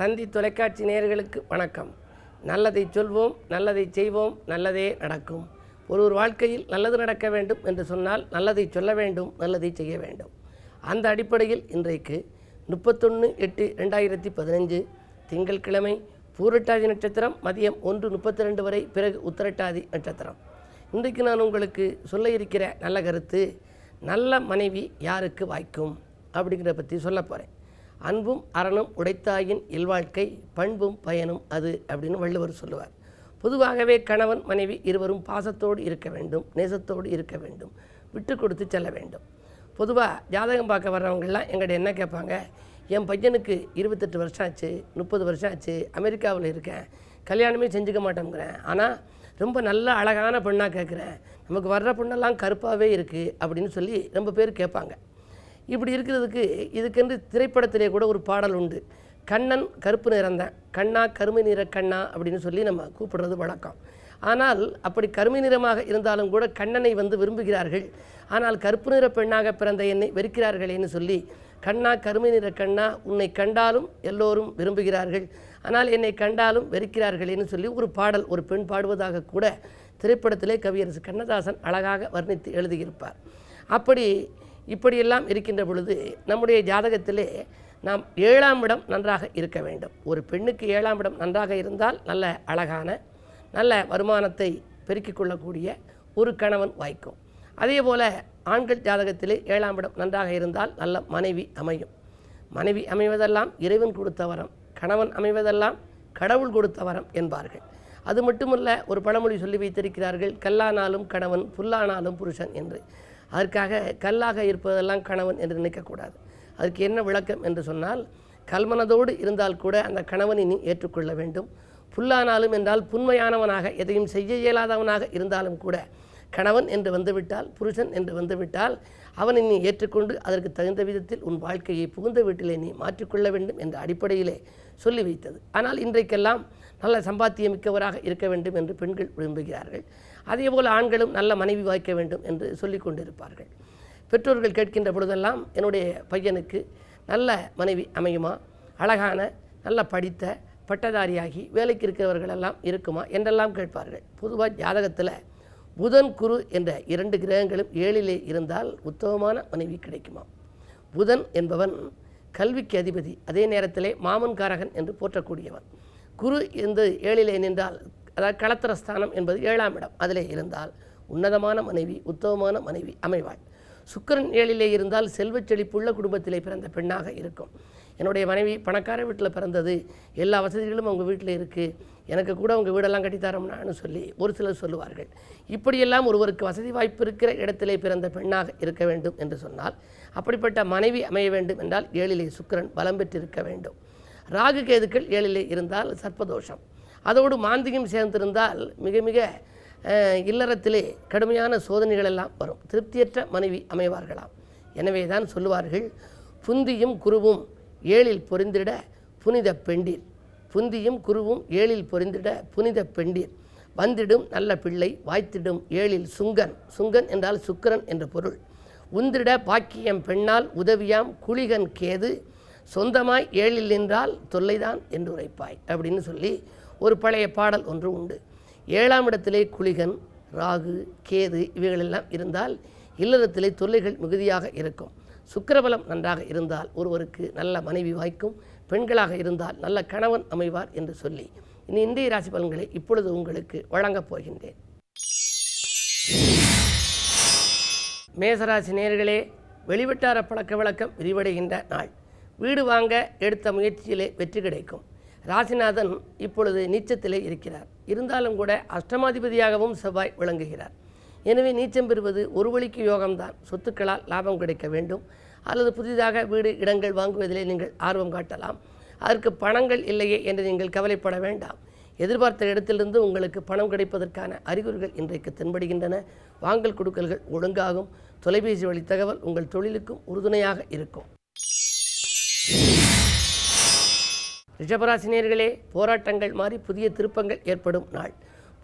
தந்தி தொலைக்காட்சி நேயர்களுக்கு வணக்கம். நல்லதை சொல்வோம், நல்லதை செய்வோம், நல்லதே நடக்கும். ஒரு வாழ்க்கையில் நல்லது நடக்க வேண்டும் என்று சொன்னால் நல்லதை சொல்ல வேண்டும், நல்லதை செய்ய வேண்டும். அந்த அடிப்படையில் இன்றைக்கு 31/8/2015 திங்கட்கிழமை பூரட்டாதி நட்சத்திரம் மதியம் 1:32 வரை, பிறகு உத்திரட்டாதி நட்சத்திரம். இன்றைக்கு நான் உங்களுக்கு சொல்ல இருக்கிற நல்ல கருத்து, நல்ல மனைவி யாருக்கு வாய்க்கும் அப்படிங்கிறத பற்றி சொல்ல போகிறேன். அன்பும் அறனும் உடைத்தாயின் இல்வாழ்க்கை, பண்பும் பயனும் அது அப்படின்னு வள்ளுவர் சொல்லுவார். பொதுவாகவே கணவன் மனைவி இருவரும் பாசத்தோடு இருக்க வேண்டும், நேசத்தோடு இருக்க வேண்டும், விட்டு கொடுத்து செல்ல வேண்டும். பொதுவாக ஜாதகம் பார்க்க வர்றவங்கெல்லாம் எங்கிட்ட என்ன கேட்பாங்க, என் பையனுக்கு 28 வருஷம் ஆச்சு, 30 வருஷம் ஆச்சு, அமெரிக்காவில் இருக்கேன், கல்யாணமே செஞ்சுக்க மாட்டேங்கிறேன், ஆனால் ரொம்ப நல்ல அழகான பெண்ணாக கேட்குறேன், நமக்கு வர்ற பொண்ணெல்லாம் கருப்பாகவே இருக்குது அப்படின்னு சொல்லி ரொம்ப பேர் கேட்பாங்க. இப்படி இருக்கிறதுக்கு இதுக்கென்று திரைப்படத்திலே கூட ஒரு பாடல் உண்டு. கண்ணன் கருப்பு நிறந்தான், கண்ணா கருமை நிற கண்ணா அப்படின்னு சொல்லி நம்ம கூப்பிடுறது வழக்கம். ஆனால் அப்படி கருமை நிறமாக இருந்தாலும் கூட கண்ணனை விரும்புகிறார்கள். ஆனால் கருப்பு நிற பெண்ணாக பிறந்த என்னை வெறுக்கிறார்களேன்னு சொல்லி, கண்ணா கருமை நிற கண்ணா உன்னை கண்டாலும் எல்லோரும் விரும்புகிறார்கள், ஆனால் என்னை கண்டாலும் வெறுக்கிறார்களேன்னு சொல்லி ஒரு பாடல் ஒரு பெண் பாடுவதாக கூட திரைப்படத்திலே கவியரசு கண்ணதாசன் அழகாக வர்ணித்து எழுதியிருப்பார். இப்படியெல்லாம் இருக்கின்ற பொழுது நம்முடைய ஜாதகத்திலே நாம் 7ஆம் இடம் நன்றாக இருக்க வேண்டும். ஒரு பெண்ணுக்கு 7ஆம் இடம் நன்றாக இருந்தால் நல்ல அழகான நல்ல வருமானத்தை பெருக்கிக் கொள்ளக்கூடிய ஒரு கணவன் வாய்க்கும். அதே போல் ஆண்கள் ஜாதகத்திலே 7ஆம் இடம் நன்றாக இருந்தால் நல்ல மனைவி அமையும். மனைவி அமைவதெல்லாம் இறைவன் கொடுத்த வரம், கணவன் அமைவதெல்லாம் கடவுள் கொடுத்த வரம் என்பார்கள். அது மட்டுமல்ல, ஒரு பழமொழி சொல்லி வைத்திருக்கிறார்கள், கல்லானாலும் கணவன் புல்லானாலும் புருஷன் என்று. அதற்காக கல்லாக இருப்பதெல்லாம் கணவன் என்று நினைக்கக்கூடாது. அதற்கு என்ன விளக்கம் என்று சொன்னால், கல்மனதோடு இருந்தால் கூட அந்த கணவனை நீ ஏற்றுக்கொள்ள வேண்டும். புல்லானாலும் என்றால் புண்மையானவனாக எதையும் செய்ய இயலாதவனாக இருந்தாலும் கூட கணவன் என்று வந்துவிட்டால், புருஷன் என்று வந்துவிட்டால் அவனை நீ ஏற்றுக்கொண்டு அதற்கு தகுந்த விதத்தில் உன் வாழ்க்கையை புகுந்த வீட்டிலே நீ மாற்றிக்கொள்ள வேண்டும் என்ற அடிப்படையிலே சொல்லி வைத்தது. ஆனால் இன்றைக்கெல்லாம் நல்ல சம்பாத்தியமிக்கவராக இருக்க வேண்டும் என்று பெண்கள் விரும்புகிறார்கள். அதேபோல் ஆண்களும் நல்ல மனைவி வாய்க்க வேண்டும் என்று சொல்லி கொண்டிருப்பார்கள். பெற்றோர்கள் கேட்கின்ற பொழுதெல்லாம் என்னுடைய பையனுக்கு நல்ல மனைவி அமையுமா, அழகான நல்ல படித்த பட்டதாரியாகி வேலைக்கு இருக்கிறவர்களெல்லாம் இருக்குமா என்றெல்லாம் கேட்பார்கள். பொதுவாக ஜாதகத்தில் புதன் குரு என்ற 2 கிரகங்களும் 7லே இருந்தால் உத்தமமான மனைவி கிடைக்குமா. புதன் என்பவன் கல்விக்கு அதிபதி, அதே நேரத்திலே மாமன்காரகன் என்று போற்றக்கூடியவன். குரு என்று 7லே நின்றால், அதாவது களத்திரஸ்தானம் என்பது 7ஆம் இடம், அதிலே இருந்தால் உன்னதமான மனைவி உத்தமமான மனைவி அமைவாள். சுக்கிரன் 7லே இருந்தால் செல்வச் செழிப்புள்ள குடும்பத்திலே பிறந்த பெண்ணாக இருக்கும். என்னுடைய மனைவி பணக்கார வீட்டில் பிறந்தது, எல்லா வசதிகளும் அவங்க வீட்டில் இருக்குது, எனக்கு கூட அவங்க வீடெல்லாம் கட்டித்தரோம்னான்னு சொல்லி ஒரு சிலர் சொல்லுவார்கள். இப்படியெல்லாம் ஒருவருக்கு வசதி வாய்ப்பு இருக்கிற இடத்திலே பிறந்த பெண்ணாக இருக்க வேண்டும் என்று சொன்னால், அப்படிப்பட்ட மனைவி அமைய வேண்டும் என்றால் 7லே சுக்கிரன் பலம் பெற்றிருக்க வேண்டும். ராகு கேதுக்கள் 7லே இருந்தால் சர்ப்பதோஷம், அதோடு மாந்திகம் சேர்ந்திருந்தால் மிக மிக இல்லறத்திலே கடுமையான சோதனைகள் எல்லாம் வரும், திருப்தியற்ற மனைவி அமைவார்களாம். எனவே தான் சொல்லுவார்கள், புந்தியும் குருவும் 7ல் பொறிந்திட புனித பெண்டீர், புந்தியும் குருவும் 7ல் பொறிந்திட புனித பெண்டீர், வந்திடும் நல்ல பிள்ளை வாய்த்திடும் 7ல் சுங்கன், சுங்கன் என்றால் சுக்கிரன் என்ற பொருள், உந்திட பாக்கியம் பெண்ணால் உதவியாம் குளிகன் கேது, சொந்தமாய் 7ல் நின்றால் தொல்லைதான் என்று உரைப்பாய் அப்படின்னு சொல்லி ஒரு பழைய பாடல் ஒன்று உண்டு. 7ஆம் இடத்திலே குளிகன், ராகு, கேது இவைகளெல்லாம் இருந்தால் இல்லறத்திலே தொல்லைகள் மிகுதியாக இருக்கும். சுக்கிரபலம் நன்றாக இருந்தால் ஒருவருக்கு நல்ல மனைவி வாய்க்கும், பெண்களாக இருந்தால் நல்ல கணவன் அமைவார் என்று சொல்லி இன்றைய ராசி பலன்களை இப்பொழுது உங்களுக்கு வழங்கப் போகின்றேன். மேசராசி நேயர்களே, வெளிவட்டார பழக்க வழக்கம் விரிவடைகின்ற நாள். வீடு வாங்க எடுத்த முயற்சியிலே வெற்றி கிடைக்கும். ராசிநாதன் இப்பொழுது நீச்சத்திலே இருக்கிறார். இருந்தாலும் கூட அஷ்டமாதிபதியாகவும் செவ்வாய் விளங்குகிறார். எனவே நீச்சம் பெறுவது ஒரு வழிக்கு யோகம்தான். சொத்துக்களால் லாபம் கிடைக்க வேண்டும், அல்லது புதிதாக வீடு இடங்கள் வாங்குவதிலே நீங்கள் ஆர்வம் காட்டலாம். அதற்கு பணங்கள் இல்லையே என்று நீங்கள் கவலைப்பட வேண்டாம். எதிர்பார்த்த இடத்திலிருந்து உங்களுக்கு பணம் கிடைப்பதற்கான அறிகுறிகள் இன்றைக்கு தென்படுகின்றன. வாங்கல் கொடுக்கல்கள் ஒழுங்காகும். தொலைபேசி வழி தகவல் உங்கள் தொழிலுக்கும் உறுதுணையாக இருக்கும். ரிஷபராசினியர்களே, போராட்டங்கள் மாறி புதிய திருப்பங்கள் ஏற்படும் நாள்.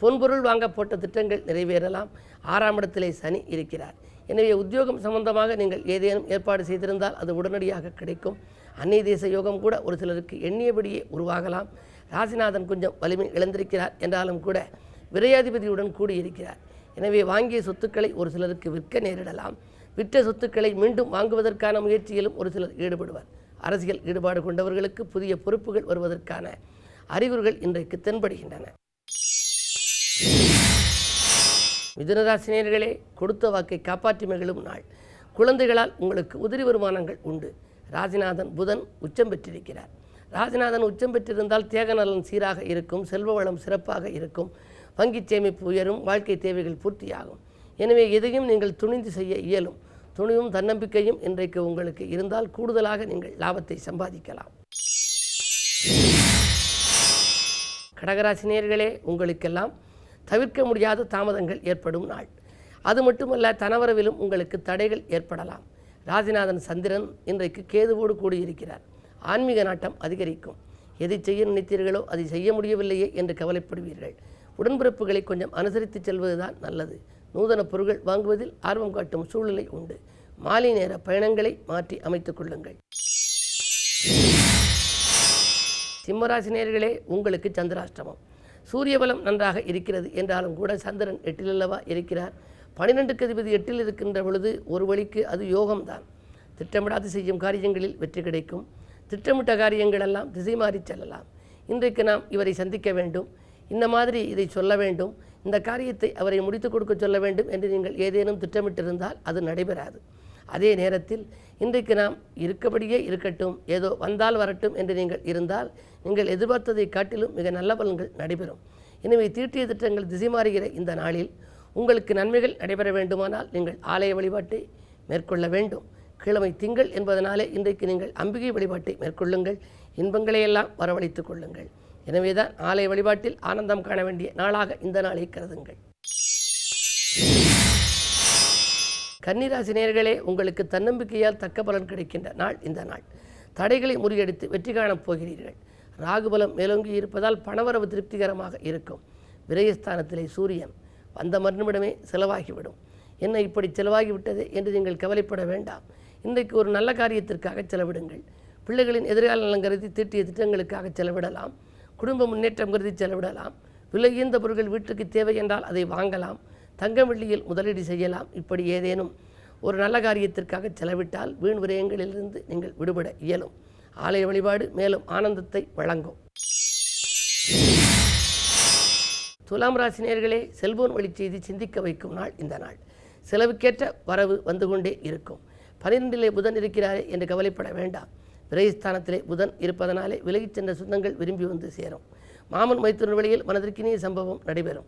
பொன்பொருள் வாங்க போட்ட திட்டங்கள் நிறைவேறலாம். 6ஆம் இடத்திலே சனி இருக்கிறார். எனவே உத்தியோகம் சம்பந்தமாக நீங்கள் ஏதேனும் ஏற்பாடு செய்திருந்தால் அது உடனடியாக கிடைக்கும். அந்நிய தேச யோகம் கூட ஒரு சிலருக்கு எண்ணியபடியே உருவாகலாம். ராசிநாதன் கொஞ்சம் வலிமை இழந்திருக்கிறார் என்றாலும் கூட விரையாதிபதியுடன் கூடியிருக்கிறார். எனவே வாங்கிய சொத்துக்களை ஒரு சிலருக்கு விற்க நேரிடலாம். விற்ற சொத்துக்களை மீண்டும் வாங்குவதற்கான முயற்சியிலும் ஒரு சிலர் ஈடுபடுவார். அரசியல் ஈடுபாடு கொண்டவர்களுக்கு புதிய பொறுப்புகள் வருவதற்கான அறிகுறிகள் இன்றைக்கு தென்படுகின்றன. மிதுனராசினியர்களே, கொடுத்த வாக்கை காப்பாற்றி மகிழும் நாள். குழந்தைகளால் உங்களுக்கு உதிரி வருமானங்கள் உண்டு. ராசிநாதன் புதன் உச்சம் பெற்றிருக்கிறார். ராசிநாதன் உச்சம் பெற்றிருந்தால் தேக நலன் சீராக இருக்கும், செல்வ வளம் சிறப்பாக இருக்கும், வங்கி சேமிப்பு உயரும், வாழ்க்கை தேவைகள் பூர்த்தியாகும். எனவே எதையும் நீங்கள் துணிந்து செய்ய இயலும். துணிவும் தன்னம்பிக்கையும் இன்றைக்கு உங்களுக்கு இருந்தால் கூடுதலாக நீங்கள் லாபத்தை சம்பாதிக்கலாம். கடகராசினியர்களே, உங்களுக்கெல்லாம் தவிர்க்க முடியாத தாமதங்கள் ஏற்படும் நாள். அது மட்டுமல்ல, தனவரவிலும் உங்களுக்கு தடைகள் ஏற்படலாம். ராசிநாதன் சந்திரன் இன்றைக்கு கேதுவோடு கூடியிருக்கிறார். ஆன்மீக நாட்டம் அதிகரிக்கும். எதை செய்ய நினைத்தீர்களோ அதை செய்ய முடியவில்லையே என்று கவலைப்படுவீர்கள். உடன்பிறப்புகளை கொஞ்சம் அனுசரித்து செல்வதுதான் நல்லது. நூதன பொருட்கள் வாங்குவதில் ஆர்வம் காட்டும் சூழ்நிலை உண்டு. மாலை நேர பயணங்களை மாற்றி அமைத்துக் கொள்ளுங்கள். சிம்மராசினியர்களே, உங்களுக்கு சந்திராஷ்டமம். சூரிய பலம் நன்றாக இருக்கிறது என்றாலும் கூட சந்திரன் 8 அல்லவா இருக்கிறார். 12க்கு அதிபதி 8 இருக்கின்ற பொழுது ஒரு வழிக்கு அது யோகம்தான். திட்டமிடாது செய்யும் காரியங்களில் வெற்றி கிடைக்கும். திட்டமிட்ட காரியங்கள் எல்லாம் திசை மாறி செல்லலாம். இன்றைக்கு நாம் இவரை சந்திக்க வேண்டும், இந்த மாதிரி இதை சொல்ல வேண்டும், இந்த காரியத்தை அவரை முடித்து கொடுக்க சொல்ல வேண்டும் என்று நீங்கள் ஏதேனும் திட்டமிட்டிருந்தால் அது நடைபெறாது. அதே நேரத்தில் இன்றைக்கு நாம் இருக்கபடியே இருக்கட்டும், ஏதோ வந்தால் வரட்டும் என்று நீங்கள் இருந்தால் நீங்கள் எதிர்பார்த்ததை காட்டிலும் மிக நல்ல பலன்கள் நடைபெறும். எனவே தீட்டிய திட்டங்கள் திசை மாறுகிற இந்த நாளில் உங்களுக்கு நன்மைகள் நடைபெற வேண்டுமானால் நீங்கள் ஆலய வழிபாட்டை மேற்கொள்ள வேண்டும். கிழமை திங்கள் என்பதனாலே இன்றைக்கு நீங்கள் அம்பிகை வழிபாட்டை மேற்கொள்ளுங்கள். இன்பங்களையெல்லாம் வரவழைத்துக் கொள்ளுங்கள். எனவேதான் ஆலய வழிபாட்டில் ஆனந்தம் காண வேண்டிய நாளாக இந்த நாளை கருதுங்கள். கன்னிராசி நேயர்களே, உங்களுக்கு தன்னம்பிக்கையால் தக்க பலன் கிடைக்கின்ற நாள் இந்த நாள். தடைகளை முறியடித்து வெற்றி காணப் போகிறீர்கள். ராகுபலம் மேலோங்கி இருப்பதால் பணவரவு திருப்திகரமாக இருக்கும். விரயஸ்தானத்திலே சூரியன் வந்த மறுநிமிடமே செலவாகிவிடும். என்ன இப்படி செலவாகிவிட்டது என்று நீங்கள் கவலைப்பட வேண்டாம். இன்றைக்கு ஒரு நல்ல காரியத்திற்காக செலவிடுங்கள். பிள்ளைகளின் எதிர்கால நலன் கருதி தீட்டிய திட்டங்களுக்காக செலவிடலாம். குடும்ப முன்னேற்றம் கருதி செலவிடலாம். விலை உயர்ந்த பொருட்கள் வீட்டுக்கு தேவை என்றால் அதை வாங்கலாம். தங்கம் வெள்ளியில் முதலீடு செய்யலாம். இப்படி ஏதேனும் ஒரு நல்ல காரியத்திற்காக செலவிட்டால் வீண் விரயங்களிலிருந்து நீங்கள் விடுபட இயலும். ஆலய வழிபாடு மேலும் ஆனந்தத்தை வழங்கும். துலாம் ராசி நேயர்களே, செல்போன் வழி செய்தி சிந்திக்க வைக்கும் நாள் இந்த நாள். செலவுக்கேற்ற வரவு வந்து கொண்டே இருக்கும். 12 புதன் இருக்கிறாரே என்று கவலைப்பட வேண்டாம். விரயஸ்தானத்திலே புதன் இருப்பதனாலே விலகிச் சென்ற சொந்தங்கள் விரும்பி வந்து சேரும். மாமன் மைத்துனர் வழியில் மனதிற்கினிய சம்பவம் நடைபெறும்.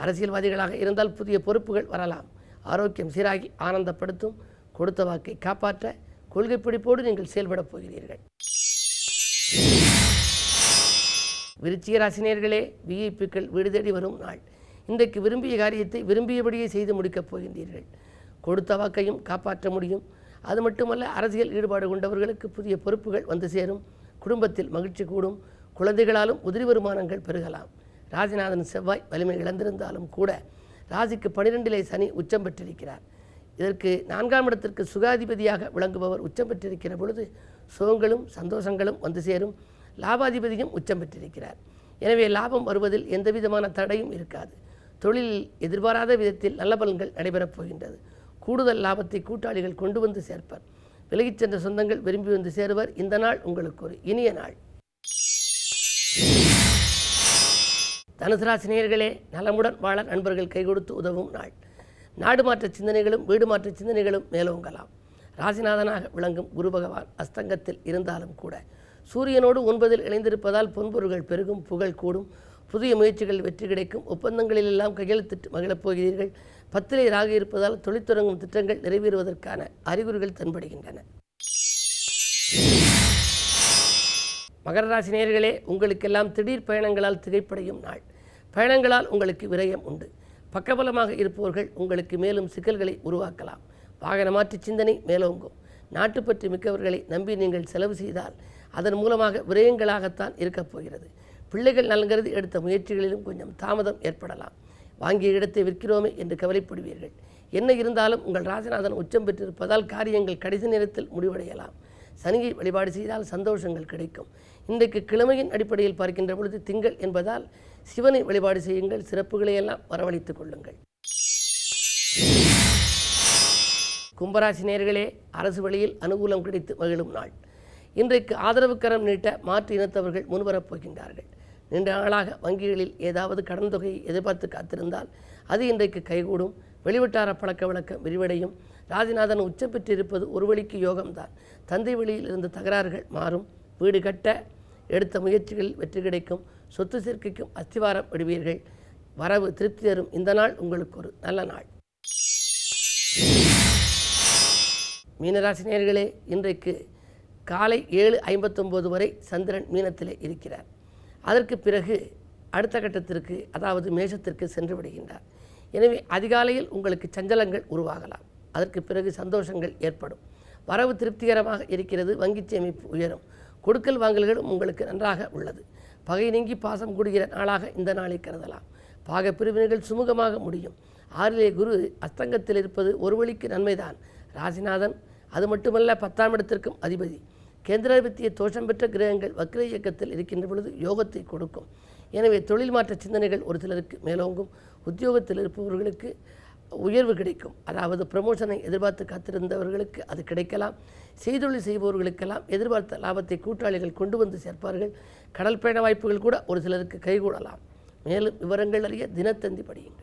அரசியல்வாதிகளாக இருந்தால் புதிய பொறுப்புகள் வரலாம். ஆரோக்கியம் சீராகி ஆனந்தப்படுத்தும். கொடுத்த வாக்கை காப்பாற்ற கொள்கை பிடிப்போடு நீங்கள் செயல்படப் போகிறீர்கள். விருச்சிக ராசினியர்களே, விஐபிக்கள் வீடு தேடி வரும் நாள். இன்றைக்கு விரும்பிய காரியத்தை விரும்பியபடியே செய்து முடிக்கப் போகின்றீர்கள். கொடுத்த வாக்கையும் காப்பாற்ற முடியும். அது மட்டுமல்ல, அரசியல் ஈடுபாடு கொண்டவர்களுக்கு புதிய பொறுப்புகள் வந்து சேரும். குடும்பத்தில் மகிழ்ச்சி கூடும். குழந்தைகளாலும் உதிரி வருமானங்கள் பெருகலாம். ராசிநாதன் செவ்வாய் வலிமை இழந்திருந்தாலும் கூட ராசிக்கு 12 சனி உச்சம் பெற்றிருக்கிறார். இதற்கு 4ஆம் இடத்திற்கு சுகாதிபதியாக விளங்குபவர் உச்சம் பெற்றிருக்கிற பொழுது சுகங்களும் சந்தோஷங்களும் வந்து சேரும். லாபாதிபதியும் உச்சம் பெற்றிருக்கிறார். எனவே லாபம் வருவதில் எந்தவிதமான தடையும் இருக்காது. தொழிலில் எதிர்பாராத விதத்தில் நல்ல பலன்கள் நடைபெறப் போகின்றது. கூடுதல் லாபத்தை கூட்டாளிகள் கொண்டு வந்து சேர்ப்பர். விலகிச் சென்ற சொந்தங்கள் விரும்பி வந்து சேருவர். இந்த நாள் உங்களுக்கு ஒரு இனிய நாள். தனுசு ராசி நேயர்களே, நலமுடன் வாழ நண்பர்கள் கை கொடுத்து உதவும் நாள். நாடு மாற்ற சிந்தனைகளும் வீடு மாற்ற சிந்தனைகளும் மேலோங்கலாம். ராசிநாதனாக விளங்கும் குரு பகவான் அஸ்தங்கத்தில் இருந்தாலும் கூட சூரியனோடு 9 இணைந்திருப்பதால் பொன்பொருள்கள் பெருகும், புகழ் கூடும், புதிய முயற்சிகள் வெற்றி கிடைக்கும். ஒப்பந்தங்களிலெல்லாம் கையெழுத்திட்டு மகிழப் போகிறீர்கள். 10 ராகு இருப்பதால் தொழில் தொடங்கும் திட்டங்கள் நிறைவேறுவதற்கான அறிகுறிகள் தென்படுகின்றன. மகர ராசி நேயர்களே, உங்களுக்கெல்லாம் திடீர் பயணங்களால் திகைப்படையும் நாள். பயணங்களால் உங்களுக்கு விரயம் உண்டு. பக்கபலமாக இருப்பவர்கள் உங்களுக்கு மேலும் சிக்கல்களை உருவாக்கலாம். வாகன மாற்று சிந்தனை மேலோங்கும். நாட்டுப்பற்று மிக்கவர்களை நம்பி நீங்கள் செலவு செய்தால் அதன் மூலமாக விரயங்களாகத்தான் இருக்கப் போகிறது. பிள்ளைகள் நலன்கருதி எடுத்த முயற்சிகளிலும் கொஞ்சம் தாமதம் ஏற்படலாம். வாங்கிய இடத்தை விற்கிறோமே என்று கவலைப்படுவீர்கள். என்ன இருந்தாலும் உங்கள் ராசிநாதன் உச்சம் பெற்றிருப்பதால் காரியங்கள் கடைசி நேரத்தில் முடிவடையலாம். சனியை வழிபாடு செய்தால் சந்தோஷங்கள் கிடைக்கும். இன்றைக்கு கிழமையின் அடிப்படையில் பார்க்கின்ற பொழுது திங்கள் என்பதால் சிவனை வழிபாடு செய்யுங்கள், சிறப்புகளை எல்லாம் வரவழைத்துக் கொள்ளுங்கள். கும்பராசி நேயர்களே, அரசு வழியில் அனுகூலம் கிடைத்து மகிழும் நாள். இன்றைக்கு ஆதரவு கரம் நீட்ட மாற்று இனத்தவர்கள் முன்வரப் போகின்றார்கள். நீண்ட நாளாக வங்கிகளில் ஏதாவது கடன் தொகையை எதிர்பார்த்து காத்திருந்தால் அது இன்றைக்கு கைகூடும். வெளிவட்டார பழக்க வழக்கம் விரிவடையும். ராசிநாதன் உச்சம் பெற்றிருப்பது ஒரு வழிக்கு யோகம்தான். தந்தை வழியில் இருந்த தகராறுகள் மாறும். வீடு கட்ட எடுத்த முயற்சிகளில் வெற்றி கிடைக்கும். சொத்து சேர்க்கைக்கும் அஸ்திவாரம் விடுவீர்கள். வரவு திருப்தி தரும் இந்த நாள் உங்களுக்கு ஒரு நல்ல நாள். மீனராசி நேயர்களே, இன்றைக்கு காலை 7:59 வரை சந்திரன் மீனத்திலே இருக்கிறார். அதற்கு பிறகு அடுத்த கட்டத்திற்கு, அதாவது மேஷத்திற்கு சென்று விடுகின்றார். எனவே அதிகாலையில் உங்களுக்கு சஞ்சலங்கள் உருவாகலாம். அதற்கு பிறகு சந்தோஷங்கள் ஏற்படும். வரவு திருப்திகரமாக இருக்கிறது. வங்கி சேமிப்பு உயரும். கொடுக்கல் வாங்கல்களும் உங்களுக்கு நன்றாக உள்ளது. பகை நீங்கி பாசம் கூடுகிற நாளாக இந்த நாளை கருதலாம். பாக பிரிவினைகள் சுமூகமாக முடியும். 6லே குரு அஸ்தங்கத்தில் இருப்பது ஒரு வழிக்கு நன்மைதான். ராசிநாதன் அது மட்டுமல்ல 10ஆம் இடத்திற்கும் அதிபதி. கேந்திராதிபத்திய தோஷம் பெற்ற கிரகங்கள் வக்ர இயக்கத்தில் இருக்கின்ற பொழுது யோகத்தை கொடுக்கும். எனவே தொழில் மாற்ற சிந்தனைகள் ஒரு சிலருக்கு மேலோங்கும். உத்தியோகத்தில் இருப்பவர்களுக்கு உயர்வு கிடைக்கும். அதாவது ப்ரமோஷனை எதிர்பார்த்து காத்திருந்தவர்களுக்கு அது கிடைக்கலாம். செய்தொழில் செய்பவர்களுக்கெல்லாம் எதிர்பார்த்த லாபத்தை கூட்டாளிகள் கொண்டு வந்து சேர்ப்பார்கள். கடல் பயண வாய்ப்புகள் கூட ஒரு சிலருக்கு கைகூடலாம். மேலும் விவரங்கள் அறிய தினத்தந்தி படியுங்கள்.